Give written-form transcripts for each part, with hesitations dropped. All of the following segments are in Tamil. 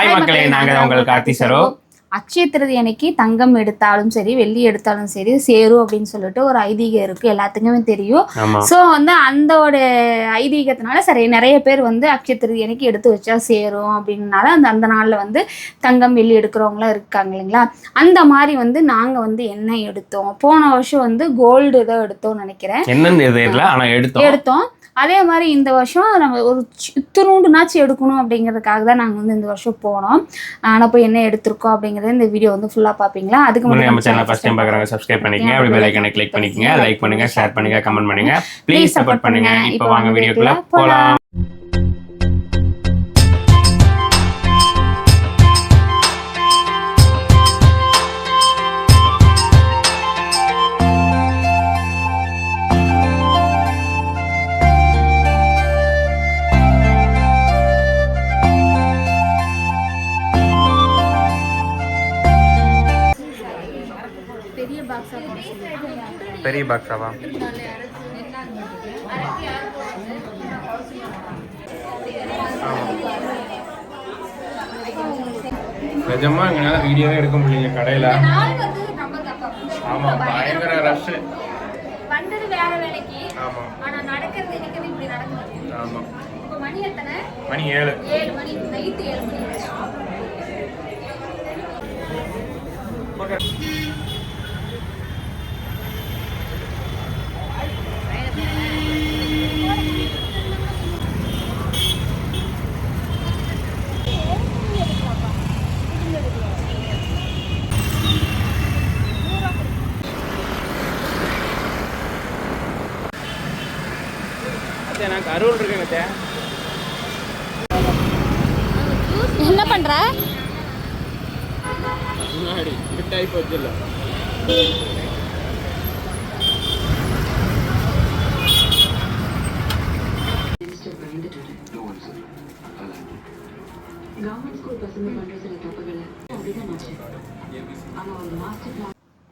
ஹாய் மக்களே, நாங்கள் உங்கள் கார்த்தி சரோ. அக்ஷய திருதி அன்னைக்கு தங்கம் எடுத்தாலும் சரி வெள்ளி எடுத்தாலும் சரி சேரும் அப்படின்னு சொல்லிட்டு ஒரு ஐதீகம் இருக்கு, எல்லாத்துக்குமே தெரியும். ஸோ வந்து அந்த ஒரு ஐதீகத்தினால சரி நிறைய பேர் வந்து அக்ஷய திருதி அன்னைக்கு எடுத்து வச்சா சேரும் அப்படின்னால அந்த நாளில் வந்து தங்கம் வெள்ளி எடுக்கிறவங்களாம் இருக்காங்க இல்லைங்களா. அந்த மாதிரி வந்து நாங்கள் வந்து என்ன எடுத்தோம், போன வருஷம் வந்து கோல்டு தான் எடுத்தோம்னு நினைக்கிறேன். என்னன்னு எடுத்தோம். அதே மாதிரி இந்த வருஷம் நம்ம ஒரு இத்தினூண்டுனாச்சும் எடுக்கணும் அப்படிங்கிறதுக்காக தான் நாங்கள் வந்து இந்த வருஷம் போனோம். ஆனால் போய் என்ன எடுத்திருக்கோம் அப்படிங்கிறத இந்த வீடியோ வந்து ஃபுல்லாக பார்ப்பீங்களா. அதுக்கு முன்னாடி நம்ம சேனல் ஃபர்ஸ்ட் டைம் பார்க்குறவங்க சப்ஸ்கிரைப் பண்ணிக்கங்க, அப்படி பெல் ஐகானை கிளிக் பண்ணிக்கங்க, லைக் பண்ணுங்க, ஷேர் பண்ணுங்க, கமெண்ட் பண்ணுங்க, ப்ளீஸ் சப்போர்ட் பண்ணுங்க. இப்போ வாங்க வீடியோக்குள்ள போகலாம். பெரிய பாக்ஸாவா? நிஜமா எங்களால வீடியோவே எடுக்க முடியல கடையில. ஆமா, பயங்கர ரஷ். வந்தது வேற வேலைக்கு. ஆமா, ஆனா நடக்கிறது எனக்கு இப்படி நடக்குது. ஆமா. இப்போ மணி எத்தனை? மணி 7 மணி, நைட் 7 மணி. ஓகே. நான் கரூர் இருக்கேன். என்ன பண்ற? முன்னாடி டைப் வச்சிடல.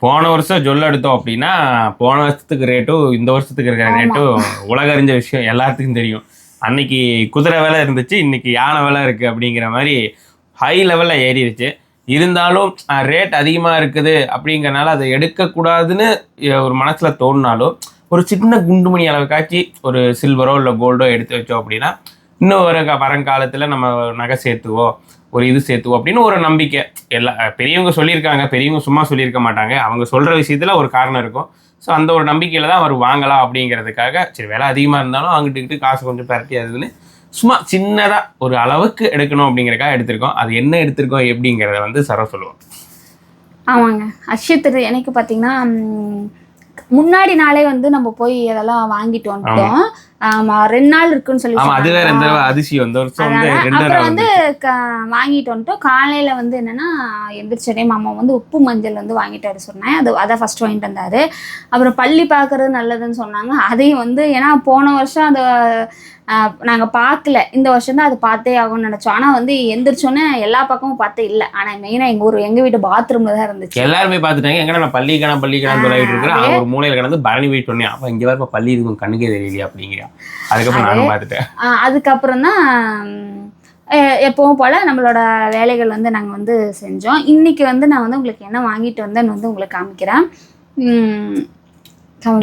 போன வருஷம் ஜொல்ல எடுத்தோம் அப்படின்னா போன வருஷத்துக்கு ரேட்டும் இந்த வருஷத்துக்கு இருக்கிற ரேட்டும் உலக அறிஞ்ச விஷயம், எல்லாத்துக்கும் தெரியும். அன்னைக்கு குதிரை விலை இருந்துச்சு, இன்னைக்கு யானை விலை இருக்குது அப்படிங்கிற மாதிரி ஹை லெவலில் ஏறிடுச்சு. இருந்தாலும் ரேட் அதிகமாக இருக்குது அப்படிங்கிறனால அதை எடுக்கக்கூடாதுன்னு ஒரு மனசில் தோணுனாலும் ஒரு சின்ன குண்டுமணி அளவுக்காச்சு ஒரு சில்வரோ இல்லை கோல்டோ எடுத்து வச்சோம் அப்படின்னா இன்னும் வருங்காலத்தில் நம்ம நகை சேர்த்துவோம், ஒரு இது சேர்த்துவோம் அப்படின்னு ஒரு நம்பிக்கை. பெரியவங்க சொல்லியிருக்காங்க, பெரியவங்க சும்மா சொல்லியிருக்க மாட்டாங்க, அவங்க சொல்கிற விஷயத்தில் ஒரு காரணம் இருக்கும். ஸோ அந்த ஒரு நம்பிக்கையில் தான் அவர் வாங்கலாம் அப்படிங்கிறதுக்காக சரி விலை அதிகமாக இருந்தாலும் வாங்கிட்டுக்கிட்டு காசு கொஞ்சம் பரட்டி அதுன்னு சும்மா சின்னதாக ஒரு அளவுக்கு எடுக்கணும் அப்படிங்கிறக்காக எடுத்திருக்கோம். அது என்ன எடுத்திருக்கோம் எப்படிங்கிறத வந்து சரோ சொல்லுவோம். ஆமாங்க, அக்ஷய திருதி எனக்கு பார்த்தீங்கன்னா முன்னாடி நாளே வந்து நம்ம போய் அதெல்லாம் வாங்கிட்டு வந்துட்டோம். ஆமா, 2 நாள் இருக்குன்னு சொல்லி அதிசயம். அப்புறம் வந்து வாங்கிட்டு வந்துட்டோம். காலையில வந்து என்னன்னா எந்திரிச்சோடனே மாமா வந்து உப்பு மஞ்சள் வந்து வாங்கிட்டு வர சொன்னேன். அதை ஃபர்ஸ்ட் வாங்கிட்டு வந்தாரு. அப்புறம் பள்ளி பார்க்கறது நல்லதுன்னு சொன்னாங்க. அதையும் வந்து ஏன்னா போன வருஷம் அதை நாங்கள் பார்க்கல, இந்த வருஷம் தான் அது பார்த்தே ஆகும்னு நினச்சோம். ஆனால் வந்து எந்திரிச்சோன்னே எல்லா பக்கமும் பார்த்தே இல்லை. ஆனால் மெயினாக எங்கள் வீட்டு பாத்ரூமில் தான் இருந்துச்சு. எல்லாருமே பார்த்துட்டாங்க. எங்கன்னா நான் பள்ளிக்கான சொல்லிட்டு இருக்கிறேன். ஒரு மூலையில் கிடந்து பரணி போய் சொன்னேன், அப்போ இங்கே வர பள்ளி இருக்கும் கண்ணுக்கே தெரியலையா அப்படிங்கிற. அதுக்கப்புறம் நானும் பார்த்துட்டேன். அதுக்கப்புறம் தான் எப்பவும் போல் நம்மளோட வேலைகள் வந்து நாங்கள் வந்து செஞ்சோம். இன்றைக்கி வந்து நான் வந்து உங்களுக்கு என்ன வாங்கிட்டு வந்தேன்னு வந்து உங்களுக்கு காமிக்கிறேன்.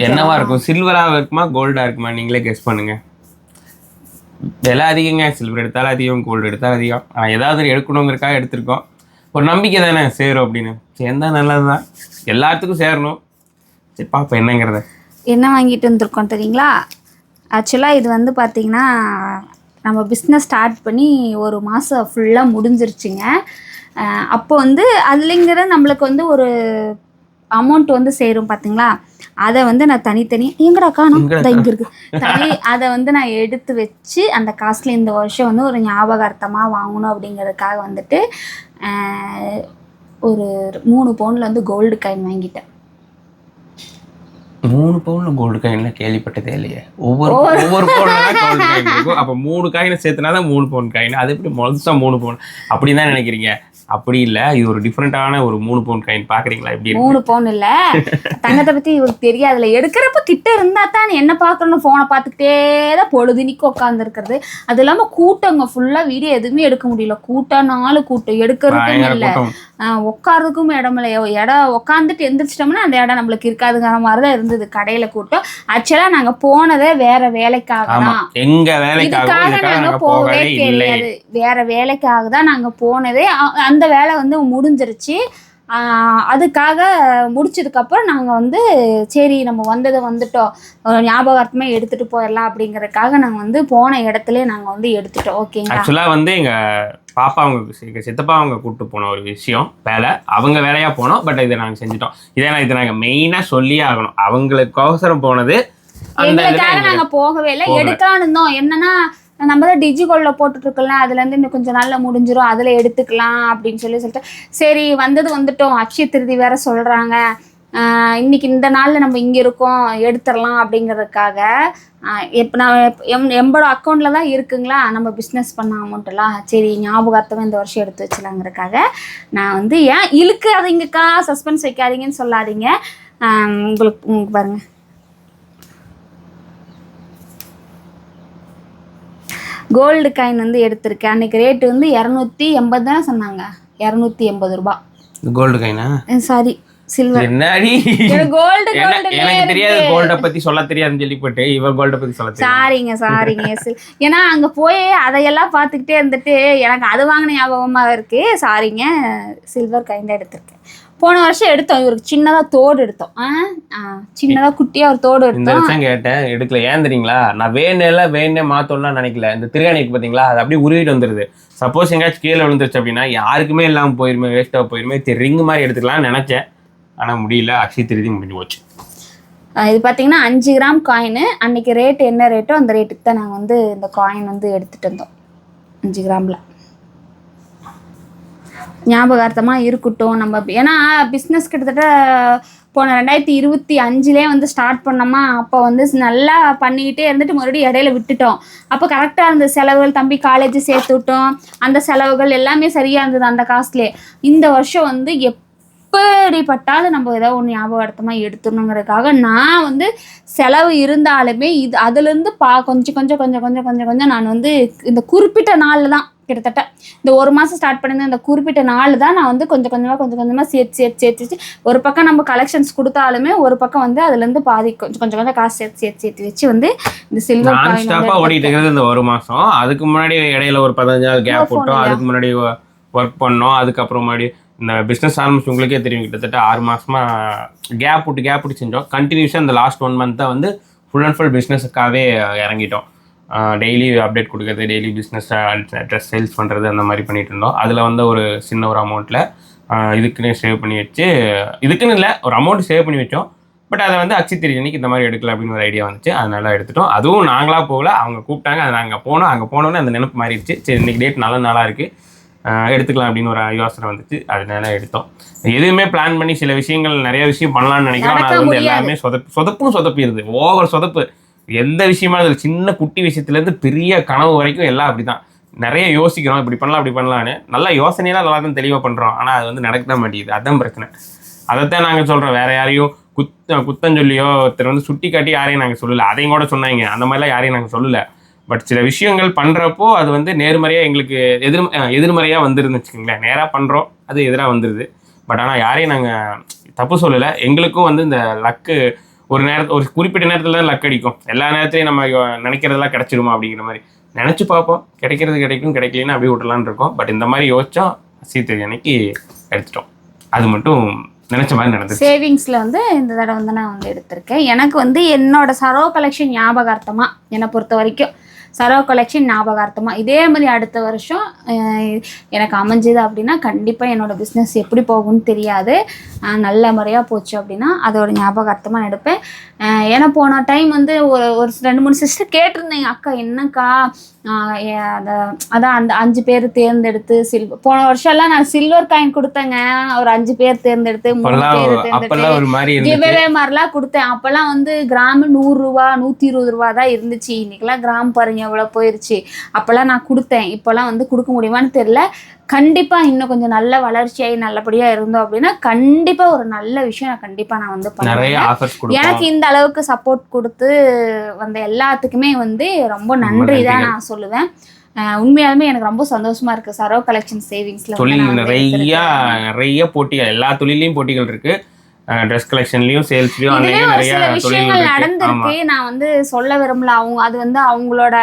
என்னவா இருக்கும்? சில்வராக இருக்குமா கோல்டாக இருக்குமா? நீங்களே கெஸ் பண்ணுங்க. விலை அதிகங்க, சில்வர் எடுத்தாலும் அதிகம், கோல்டு எடுத்தாலும் அதிகம். ஆனால் ஏதாவது எடுக்கணுங்கிறக்காக எடுத்திருக்கோம். ஒரு நம்பிக்கை தானே சேரும் அப்படின்னு. சேர்ந்தா நல்லது தான், எல்லாத்துக்கும் சேரணும். சரி பாப்பா என்னங்கிறத என்ன வாங்கிட்டு வந்திருக்கோம் தெரியுங்களா? ஆக்சுவலாக இது வந்து பார்த்திங்கன்னா நம்ம பிஸ்னஸ் ஸ்டார்ட் பண்ணி ஒரு மாதம் ஃபுல்லாக முடிஞ்சிருச்சுங்க. அப்போ வந்து அதுலேங்கிற நம்மளுக்கு வந்து ஒரு அமௌண்ட் வந்து சேரும் பார்த்தீங்களா. அதை வந்து நான் தனித்தனி எங்கடா காணும் இங்கே இருக்கு அதை வந்து நான் எடுத்து வச்சு அந்த காசுல இந்த வருஷம் வந்து ஒரு ஞாபகார்த்தமாக வாங்கணும் அப்படிங்கிறதுக்காக வந்துட்டு ஒரு 3 பவுனில் வந்து கோல்டு காயின் வாங்கிட்டேன். 3 பவுன்ல கோல்டு காயின்ல கேள்விப்பட்டதே இல்லையே. ஒவ்வொரு பவுன்ல தான் கோல்டு காயின் இருக்கும். அப்ப 3 காயினை சேர்த்துனா தான் 3 பவுன் காயின். அது எப்படி முழுசா 3 பவுன் அப்படின்னு தான் நினைக்கிறீங்க? அப்படி இல்ல, இது ஒரு டிஃப்ரெண்டான ஒரு 3 பவுன் காயின். பாக்குறீங்களா எப்படி இருக்கு? 3 பவுன் இல்ல, தங்கத்தை பத்தி இவருக்கு தெரியாதுல. எடுக்கிறப்ப கிட்ட இருந்தா தான் என்ன பாக்கணும், போனை பார்த்துக்கிட்டே தான் பொழுதுனிக்கு உட்கார்ந்து இருக்கிறது. அது இல்லாம கூட்டங்க ஃபுல்லா, வீடியோ எதுவுமே எடுக்க முடியல. கூட்டம் 4 கூட்டம், எடுக்கிறதுக்கும் இல்ல, உட்கார்றதுக்கும் இடம் இல்லை. இடம் உட்காந்துட்டு எந்திரிச்சிட்டோம்னா அந்த இடம் நம்மளுக்கு இருக்காதுங்கிற மாதிரிதான் இருந்தது கடையில கூட்டம். ஆக்சுவலா நாங்க போனதே வேற வேலைக்காக தான். எங்க வேலைக்காக நாங்க போகவே தெரியாது, வேற வேலைக்காக தான் நாங்க போனதே. அந்த வேலை வந்து முடிஞ்சிருச்சு. அதுக்காக முடிச்சதுக்கப்புறம் நாங்கள் வந்து சரி நம்ம வந்துட்டோம், ஞாபகார்த்தமாக எடுத்துகிட்டு போயிடலாம் அப்படிங்கிறதுக்காக நாங்கள் வந்து போன இடத்துல நாங்கள் வந்து எடுத்துட்டோம். ஓகேங்களா? ஆக்சுவலாக வந்து எங்கள் பாப்பா அவங்க சித்தப்பா அவங்க கூப்பிட்டு போன ஒரு விஷயம் வேலை, அவங்க வேலையாக போனோம். பட் இதை நாங்கள் செஞ்சுட்டோம். இதை நாங்கள் மெயினாக சொல்லியே ஆகணும். அவங்களுக்கோசரம் போனது, எங்களுக்காக நாங்கள் போகவே இல்லை, எடுக்கலான்னு இருந்தோம். என்னன்னா நம்ம தான் டிஜிகோல்ல போட்டுட்ருக்கலாம், அதுலேருந்து இன்னும் கொஞ்சம் நாள்ல முடிஞ்சிடும், அதில் எடுத்துக்கலாம் அப்படின்னு சொல்லிட்டு சரி வந்துட்டோம். அக்ஷய திருதி வேற சொல்கிறாங்க, இன்னைக்கு இந்த நாளில் நம்ம இங்கே இருக்கோம், எடுத்துடலாம் அப்படிங்கிறதுக்காக. இப்போ நான் எம்போட அக்கௌண்ட்டில் தான் இருக்குங்களா நம்ம பிஸ்னஸ் பண்ண அமௌண்ட்டெல்லாம். சரி ஞாபகார்த்தமாக இந்த வருஷம் எடுத்து வச்சலாங்கிறதுக்காக நான் வந்து ஏன் இழுக்காதீங்கக்கா, சஸ்பென்ஸ் வைக்காதீங்கன்னு சொல்லாதீங்க. உங்களுக்கு பாருங்கள், கோல்டு காயின் வந்து எடுத்திருக்கேன். அன்னைக்கு ரேட்டு வந்து 280 தானே சொன்னாங்க, 280 ரூபா. கோல்டு காயினா? Sorry, silver. என்னடி கோல்டு எனக்கு தெரியாது, கோல்ட பத்தி சொல்ல தெரியாதுன்னு சொல்லி போட்டு இவ கோல்ட பத்தி சொல்ல தெரியும். சாரிங்க. ஏன்னா அங்க போய் அதையெல்லாம் பார்த்துக்கிட்டே இருந்துட்டு எனக்கு அது வாங்கின ஞாபகமா இருக்கு. சாரிங்க, சில்வர் காயின் தான் எடுத்திருக்கேன். போன வருஷம் எடுத்தோம், இவருக்கு சின்னதா தோடு எடுத்தோம். சின்னதா குட்டியா ஒரு தோடு எடுத்தோம். இந்த வருஷம் கேட்டேன், எடுக்கல. ஏன் தெரியுங்களா? நான் வேணே மாத்தோம்லாம் நினைக்கல. இந்த திருகாணிக்கு பாத்தீங்களா, அது அப்படியே உருவிட்டு வந்துருது. சப்போஸ் எங்கேயாச்சும் கீழே விழுந்துருச்சு அப்படின்னா யாருக்குமே இல்லாம போயிருமே, வேஸ்டா போயிருமே. ரிங் மாதிரி எடுத்துக்கலாம்னு நினைச்சேன், ஆனா முடியல. அக்ஷய திருதி முடிஞ்சு போச்சு. இது பார்த்தீங்கன்னா 5 கிராம் காயின். அன்னைக்கு ரேட் என்ன ரேட்டோ அந்த ரேட்டுக்கு தான் நாங்கள் வந்து இந்த காயின் வந்து எடுத்துட்டு வந்தோம். 5 கிராமில் ஞாபகார்த்தமாக இருக்கட்டும். நம்ம ஏன்னா பிஸ்னஸ் கிட்டத்தட்ட போன 2025 வந்து ஸ்டார்ட் பண்ணோமா, அப்போ வந்து நல்லா பண்ணிக்கிட்டே இருந்துட்டு மறுபடியும் இடையில விட்டுட்டோம். அப்போ கரெக்டாக இருந்த செலவுகள், தம்பி காலேஜ் சேர்த்து விட்டோம், அந்த செலவுகள் எல்லாமே சரியாக இருந்தது அந்த காசுலேயே. இந்த வருஷம் வந்து எப்படிப்பட்டாலும் நம்ம ஏதோ ஒன்று ஞாபகார்த்தமாக எடுத்துடணுங்கிறதுக்காக நான் வந்து செலவு இருந்தாலுமே அதுலேருந்து கொஞ்சம் நான் வந்து இந்த குறிப்பிட்ட நாளில் தான், கிட்டத்தட்ட இந்த 1 மாதம் ஸ்டார்ட் பண்ணியிருந்தேன், இந்த குறிப்பிட்ட நாள் தான் நான் வந்து கொஞ்சம் கொஞ்சமாக சேர்த்து ஒரு பக்கம் நம்ம கலெக்ஷன்ஸ் கொடுத்தாலுமே ஒரு பக்கம் வந்து அதுலேருந்து பாதி கொஞ்சம் காசு சேர்த்து வச்சு வந்து இந்த சில்வர் காயின் ஓடிட்டு இருக்கிறது இந்த 1 மாதம். அதுக்கு முன்னாடி இடையில ஒரு 15 நாள் கேப் போட்டோம், அதுக்கு முன்னாடி ஒர்க் பண்ணோம். அதுக்கப்புறம் முன்னாடி இந்த பிஸ்னஸ் ஆரம்பிச்சு உங்களுக்கே தெரியும், கிட்டத்தட்ட 6 மாசமா கேப் விட்டு செஞ்சோம். கண்டினியூஸாக இந்த லாஸ்ட் 1 மந்த் தான் வந்து ஃபுல் அண்ட் ஃபுல் பிஸ்னஸுக்காகவே இறங்கிட்டோம். டெய்லி அப்டேட் கொடுக்குறது, டெய்லி பிஸ்னஸ் ட்ரெஸ் சேல்ஸ் பண்ணுறது, அந்த மாதிரி பண்ணிட்டு இருந்தோம். அதில் வந்து ஒரு சின்ன ஒரு அமௌண்ட்டில் இதுக்குன்னு சேவ் பண்ணி வச்சு, இதுக்குன்னு இல்லை ஒரு அமௌண்ட் சேவ் பண்ணி வச்சோம். பட் அதை வந்து அக்ஷய திருதி அன்னைக்கு இந்த மாதிரி எடுக்கலாம் அப்படின்னு ஒரு ஐடியா வந்துச்சு, அதனால எடுத்துட்டோம். அதுவும் நாங்களாக போகல, அவங்க கூப்பிட்டாங்க, அது நாங்கள் போனோம். அங்கே போனோன்னே அந்த நினைப்பு மாறிடுச்சு. சரி இன்னைக்கு டேட் நல்ல நாளாக இருக்குது, எடுத்துக்கலாம் அப்படின்னு ஒரு யோசனை வந்துச்சு, அதனால எடுத்தோம். எதுவுமே பிளான் பண்ணி சில விஷயங்கள் நிறைய விஷயம் பண்ணலாம்னு நினைக்கிறோம், ஆனால் அது வந்து எல்லாமே சொதப்பிடுது. ஓவர் சொதப்பு. எந்த விஷயமா அதில் சின்ன குட்டி விஷயத்துலேருந்து பெரிய கனவு வரைக்கும் எல்லாம் அப்படி தான். நிறைய யோசிக்கிறோம், இப்படி பண்ணலான்னு. நல்லா யோசனையெல்லாம் நல்லா தான் தெளிவாக பண்ணுறோம், ஆனால் அது வந்து நடக்க தான் மாட்டேங்குது. அதுதான் பிரச்சனை. அதைத்தான் நாங்கள் சொல்கிறோம். வேறு யாரையும் குத்தஞ்சொல்லியோ ஒருத்தர் வந்து சுட்டி காட்டி யாரையும் நாங்கள் சொல்லலை. அதையும் கூட சொன்னாங்க, அந்த மாதிரிலாம் யாரையும் நாங்கள் சொல்லலை. பட் சில விஷயங்கள் பண்ணுறப்போ அது வந்து நேர்மறையாக எங்களுக்கு எதிர்மறையாக வந்துருன்னு வச்சுக்கோங்களேன். நேராக பண்ணுறோம், அது எதிராக வந்துடுது. பட் ஆனால் யாரையும் நாங்கள் தப்பு சொல்லலை. எங்களுக்கும் வந்து இந்த லக்கு ஒரு குறிப்பிட்ட நேரத்தில் தான் லக் அடிக்கும். எல்லா நேரத்துலையும் நம்ம நினைக்கிறதெல்லாம் கிடச்சிருமா அப்படிங்கிற மாதிரி நினச்சி பார்ப்போம். கிடைக்கும், கிடைக்கலன்னு அப்படியே விட்டுலான்னு இருக்கோம். பட் இந்த மாதிரி யோசிச்சா அக்ஷய திருதி அன்னைக்கு எடுத்துட்டோம். அது மட்டும் நினச்ச மாதிரி நடந்தது. சேவிங்ஸில் வந்து இந்த தடவை வந்து நான் வந்து எடுத்திருக்கேன். எனக்கு வந்து என்னோட சரோ கலெக்ஷன் ஞாபகார்த்தமாக என்னை பொறுத்த வரைக்கும் சரோ கலெக்ஷன் ஞாபகார்த்தமாக. இதே மாதிரி அடுத்த வருஷம் எனக்கு அமைஞ்சது அப்படின்னா கண்டிப்பாக என்னோட பிஸ்னஸ் எப்படி போகும்னு தெரியாது, நல்ல முறையாக போச்சு அப்படின்னா அதோட ஞாபகார்த்தமாக நான் எடுப்பேன். ஏன்னா போன டைம் வந்து ஒரு 2-3 சிஸ்டர் கேட்டிருந்தேங்க, அக்கா என்னக்கா அதான் அந்த 5 பேர் தேர்ந்தெடுத்து போன வருஷம்லாம் நான் சில்வர் காயின் கொடுத்தேங்க, ஒரு 5 பேர் தேர்ந்தெடுத்து 3 பேர் தேர்ந்தெடுத்து கிவ்அவே மாதிரிலாம் கொடுத்தேன். அப்போல்லாம் வந்து கிராம் 100 ரூபா 120 ரூபா தான் இருந்துச்சு. இன்னைக்கெல்லாம் கிராம் பாருங்க எவ்வளோ போயிருச்சு. அப்போல்லாம் நான் கொடுத்தேன். இப்போல்லாம் வந்து கொடுக்க முடியுமான்னு தெரியல. கண்டிப்பாக இன்னும் கொஞ்சம் நல்ல வளர்ச்சியாகி நல்லபடியாக இருந்தோம் அப்படின்னா கண்டிப்பாக ஒரு நல்ல விஷயம் நான் வந்து பண்ணுவேன். எனக்கு இந்த அளவுக்கு சப்போர்ட் கொடுத்து வந்த எல்லாத்துக்குமே வந்து ரொம்ப நன்றி தான் நான் சொல்லுவேன். உண்மையாலுமே எனக்கு ரொம்ப சந்தோஷமா இருக்கு. சரோ கலெக்ஷன் சேவிங்ஸ்ல தொழில் நிறைய போட்டிகள், எல்லா தொழிலையும் போட்டிகள் இருக்கு. ட்ரெஸ் கலெக்ஷன்லயும் சேல்ஸ்லயும் நிறைய விஷயங்கள் நடந்திருக்கு. நான் வந்து சொல்ல விரும்பல. அது வந்து அவங்களோட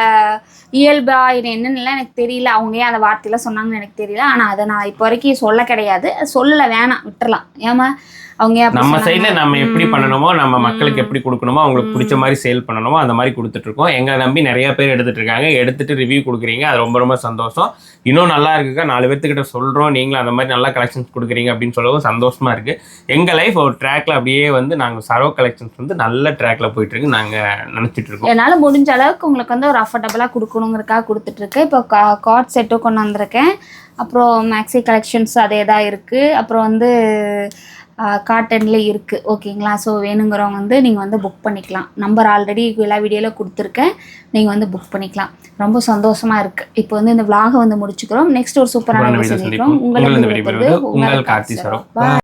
இயல்பா என்னன்னு எனக்கு தெரியல, அவங்க ஏன் அந்த வார்த்தையெல்லாம் சொன்னாங்கன்னு எனக்கு தெரியல. ஆனா அதை நான் இப்போ வரைக்கும் சொல்ல கிடையாது, சொல்லல, வேணாம், விட்டுறலாம். ஏமா அவங்க நம்ம சைட்ல நம்ம எப்படி பண்ணணுமோ, நம்ம மக்களுக்கு எப்படி கொடுக்கணுமோ, அவங்களுக்கு பிடிச்ச மாதிரி சேல் பண்ணணுமோ அந்த மாதிரி கொடுத்துட்டு இருக்கோம். எங்களை நம்பி நிறைய பேர் எடுத்துட்டு இருக்காங்க, எடுத்துட்டு ரிவ்யூ கொடுக்குறீங்க, அது ரொம்ப ரொம்ப சந்தோஷம். இன்னும் நல்லா இருக்குக்கா, 4 பேர்த்துக்கிட்ட சொல்றோம், நீங்களும் அந்த மாதிரி நல்லா கலெக்ஷன்ஸ் கொடுக்குறீங்க அப்படின்னு சொல்லவும் சந்தோஷமா இருக்கு. எங்க லைஃப் ஒரு ட்ராக்ல அப்படியே வந்து நாங்க சரோ கலெக்ஷன்ஸ் வந்து நல்ல ட்ராக்ல போயிட்டு இருக்கு நாங்க நினைச்சிட்டு இருக்கோம். என்னால முடிஞ்ச அளவுக்கு உங்களுக்கு வந்து ஒரு அஃபோர்டபுளா கொடுக்கணுங்கிறதுக்காக கொடுத்துட்டு இருக்கேன். இப்போ கார்ட் செட்டும் கொண்டு வந்திருக்கேன். அப்புறம் மேக்ஸி கலெக்ஷன்ஸ் அதே தான் இருக்கு. அப்புறம் வந்து காட்டன்லேயே இருக்குது. ஓகேங்களா? ஸோ வேணுங்கிறவங்க வந்து நீங்கள் வந்து புக் பண்ணிக்கலாம். நம்பர் ஆல்ரெடி எல்லா வீடியோவில் கொடுத்துருக்கேன், நீங்கள் வந்து புக் பண்ணிக்கலாம். ரொம்ப சந்தோஷமாக இருக்குது. இப்போ வந்து இந்த விலாகை வந்து முடிச்சுக்கிறோம். நெக்ஸ்ட் ஒரு சூப்பரான வீடியோ சந்திக்கிறோம். உங்கள் கார்த்தி சரோ.